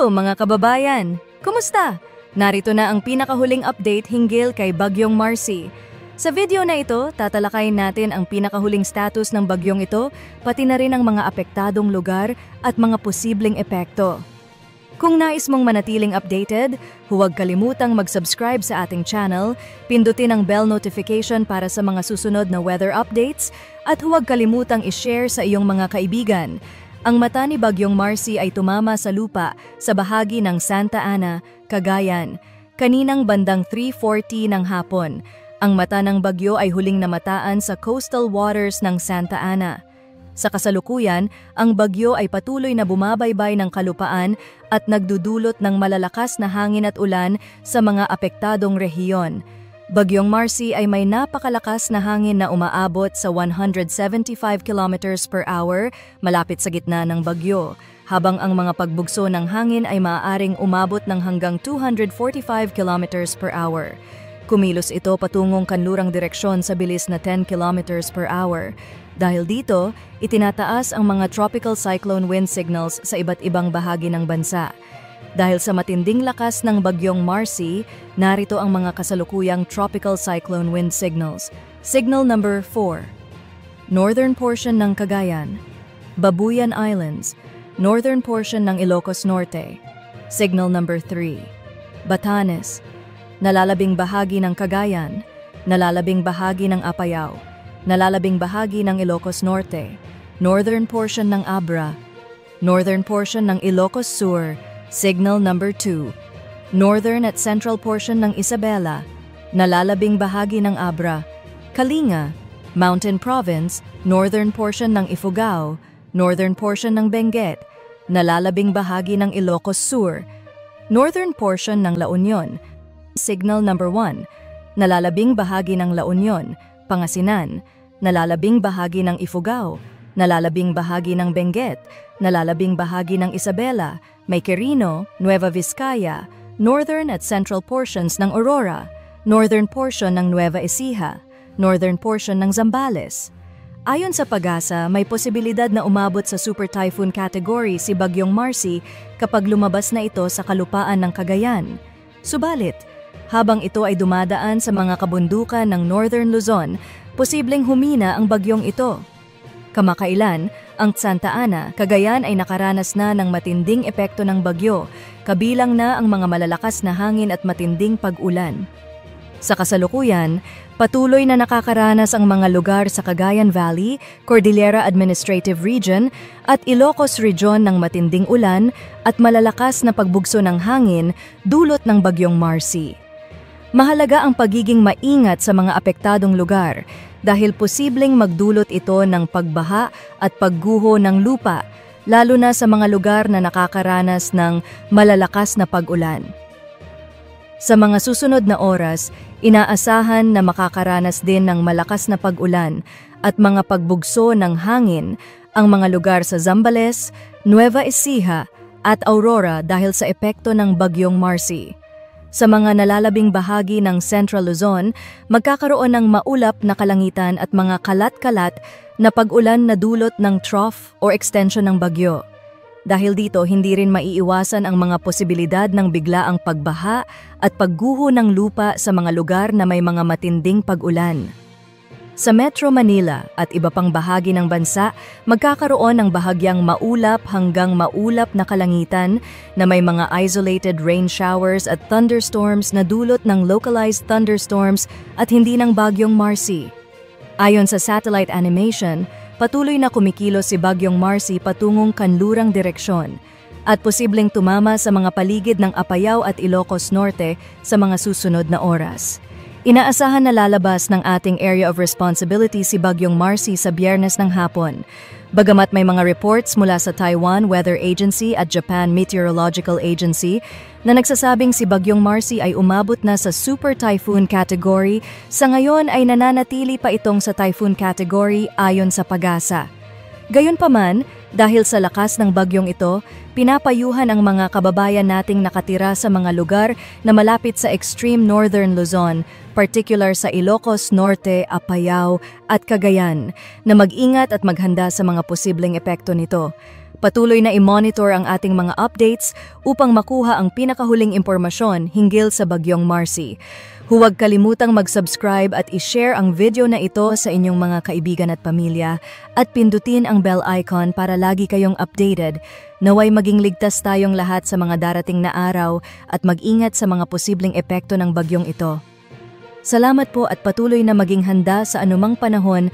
Hello mga kababayan! Kumusta? Narito na ang pinakahuling update hinggil kay Bagyong Marcy. Sa video na ito, tatalakayin natin ang pinakahuling status ng bagyong ito, pati na rin ang mga apektadong lugar at mga posibleng epekto. Kung nais mong manatiling updated, huwag kalimutang mag-subscribe sa ating channel, pindutin ang bell notification para sa mga susunod na weather updates, at huwag kalimutang i-share sa iyong mga kaibigan. Ang mata ni Bagyong Marcy ay tumama sa lupa sa bahagi ng Santa Ana, Cagayan, kaninang bandang 3:40 ng hapon. Ang mata ng bagyo ay huling namataan sa coastal waters ng Santa Ana. Sa kasalukuyan, ang bagyo ay patuloy na bumabaybay ng kalupaan at nagdudulot ng malalakas na hangin at ulan sa mga apektadong rehiyon. Bagyong Marcy ay may napakalakas na hangin na umaabot sa 175 kilometers per hour malapit sa gitna ng bagyo, habang ang mga pagbugso ng hangin ay maaaring umabot ng hanggang 245 kilometers per hour. Kumilos ito patungong kanlurang direksyon sa bilis na 10 kilometers per hour. Dahil dito, itinataas ang mga tropical cyclone wind signals sa iba't ibang bahagi ng bansa. Dahil sa matinding lakas ng Bagyong Marcy, narito ang mga kasalukuyang tropical cyclone wind signals. Signal number 4. Northern portion ng Cagayan, Babuyan Islands, northern portion ng Ilocos Norte. Signal number 3. Batanes, nalalabing bahagi ng Cagayan, nalalabing bahagi ng Apayao, nalalabing bahagi ng Ilocos Norte, northern portion ng Abra, northern portion ng Ilocos Sur. Signal number 2. Northern at central portion ng Isabela, nalalabing bahagi ng Abra, Kalinga, Mountain Province, northern portion ng Ifugao, northern portion ng Benguet, nalalabing bahagi ng Ilocos Sur, northern portion ng La Union. Signal number 1. Nalalabing bahagi ng La Union, Pangasinan, nalalabing bahagi ng Ifugao, nalalabing bahagi ng Benguet, nalalabing bahagi ng Isabela, Mayquerino, Nueva Vizcaya, northern at central portions ng Aurora, northern portion ng Nueva Ecija, northern portion ng Zambales. Ayon sa PAGASA, may posibilidad na umabot sa super typhoon category si Bagyong Marcy kapag lumabas na ito sa kalupaan ng Cagayan. Subalit, habang ito ay dumadaan sa mga kabundukan ng Northern Luzon, posibleng humina ang bagyong ito. Kamakailan, ang Santa Ana, Cagayan ay nakaranas na ng matinding epekto ng bagyo, kabilang na ang mga malalakas na hangin at matinding pag-ulan. Sa kasalukuyan, patuloy na nakakaranas ang mga lugar sa Cagayan Valley, Cordillera Administrative Region at Ilocos Region ng matinding ulan at malalakas na pagbugso ng hangin dulot ng Bagyong Marcy. Mahalaga ang pagiging maingat sa mga apektadong lugar dahil posibleng magdulot ito ng pagbaha at pagguho ng lupa, lalo na sa mga lugar na nakakaranas ng malalakas na pag-ulan. Sa mga susunod na oras, inaasahan na makakaranas din ng malakas na pag-ulan at mga pagbugso ng hangin ang mga lugar sa Zambales, Nueva Ecija at Aurora dahil sa epekto ng Bagyong Marcy. Sa mga nalalabing bahagi ng Central Luzon, magkakaroon ng maulap na kalangitan at mga kalat-kalat na pag-ulan na dulot ng trough o extension ng bagyo. Dahil dito, hindi rin maiiwasan ang mga posibilidad ng biglaang pagbaha at pagguho ng lupa sa mga lugar na may mga matinding pag-ulan. Sa Metro Manila at iba pang bahagi ng bansa, magkakaroon ng bahagyang maulap hanggang maulap na kalangitan na may mga isolated rain showers at thunderstorms na dulot ng localized thunderstorms at hindi ng Bagyong Marcy. Ayon sa satellite animation, patuloy na kumikilos si Bagyong Marcy patungong kanlurang direksyon at posibleng tumama sa mga paligid ng Apayao at Ilocos Norte sa mga susunod na oras. Inaasahan na lalabas ng ating area of responsibility si Bagyong Marcy sa Biyernes ng hapon. Bagamat may mga reports mula sa Taiwan Weather Agency at Japan Meteorological Agency na nagsasabing si Bagyong Marcy ay umabot na sa super typhoon category, sa ngayon ay nananatili pa itong sa typhoon category ayon sa PAGASA. Gayunpaman, dahil sa lakas ng bagyong ito, pinapayuhan ang mga kababayan nating nakatira sa mga lugar na malapit sa extreme northern Luzon, particular sa Ilocos Norte, Apayao at Cagayan, na mag-ingat at maghanda sa mga posibleng epekto nito. Patuloy na i-monitor ang ating mga updates upang makuha ang pinakahuling impormasyon hinggil sa Bagyong Marcy. Huwag kalimutang mag-subscribe at i-share ang video na ito sa inyong mga kaibigan at pamilya at pindutin ang bell icon para lagi kayong updated. Naway maging ligtas tayong lahat sa mga darating na araw at mag-ingat sa mga posibleng epekto ng bagyong ito. Salamat po at patuloy na maging handa sa anumang panahon